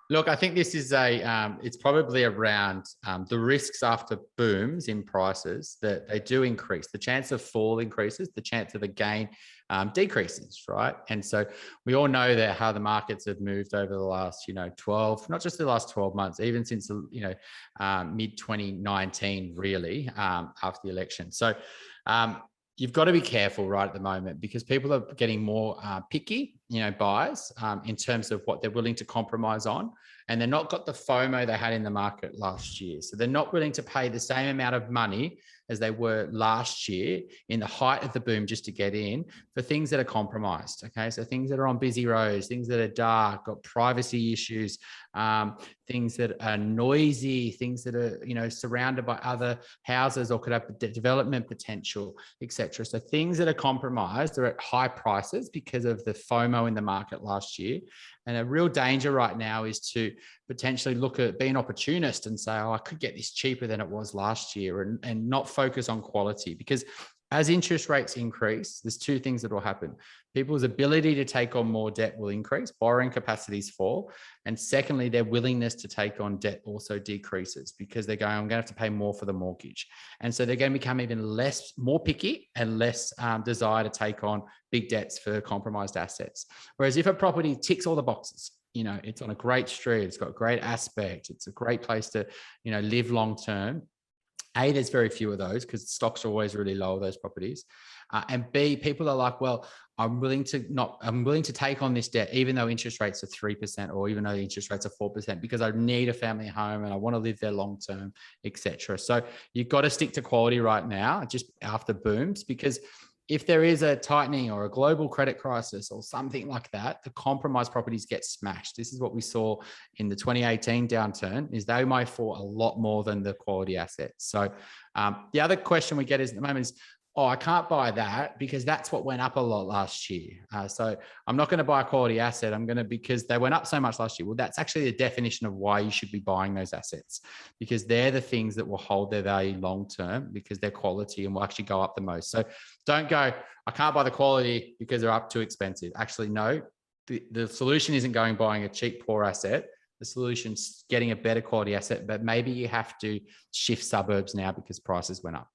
Look, I think this is it's probably around the risks after booms in prices that they do increase. The chance of fall increases, the chance of a gain decreases, right? And so we all know that how the markets have moved over the last, 12, not just the last 12 months, even since, mid 2019, really, after the election. So, you've got to be careful right at the moment because people are getting more picky, buyers in terms of what they're willing to compromise on. And they're not got the FOMO they had in the market last year. So they're not willing to pay the same amount of money as they were last year in the height of the boom just to get in for things that are compromised. Okay. So things that are on busy roads, things that are dark, got privacy issues, things that are noisy, things that are, surrounded by other houses or could have development potential, etc. So things that are compromised are at high prices because of the FOMO in the market last year. And a real danger right now is to potentially look at being opportunist and say, oh, I could get this cheaper than it was last year, and not focus on quality. Because as interest rates increase, there's two things that will happen. People's ability to take on more debt will increase, borrowing capacities fall. And secondly, their willingness to take on debt also decreases because they're going, I'm going to have to pay more for the mortgage. And so they're going to become even more picky and less desire to take on big debts for compromised assets. Whereas if a property ticks all the boxes, it's on a great street, it's got a great aspect, it's a great place to, live long term. A, there's very few of those because stocks are always really low, those properties. And B, people are like, well, I'm willing to take on this debt, even though interest rates are 3% or even though interest rates are 4%, because I need a family home and I want to live there long term, etc. So you've got to stick to quality right now, just after booms, because if there is a tightening or a global credit crisis or something like that, the compromised properties get smashed. This is what we saw in the 2018 downturn, is they might fall a lot more than the quality assets. So the other question we get is at the moment is, oh, I can't buy that because that's what went up a lot last year. So I'm not going to buy a quality asset. Because they went up so much last year. Well, that's actually the definition of why you should be buying those assets, because they're the things that will hold their value long-term because they're quality and will actually go up the most. So don't go, I can't buy the quality because they're up too expensive. Actually, no, the solution isn't going buying a cheap, poor asset. The solution's getting a better quality asset, but maybe you have to shift suburbs now because prices went up.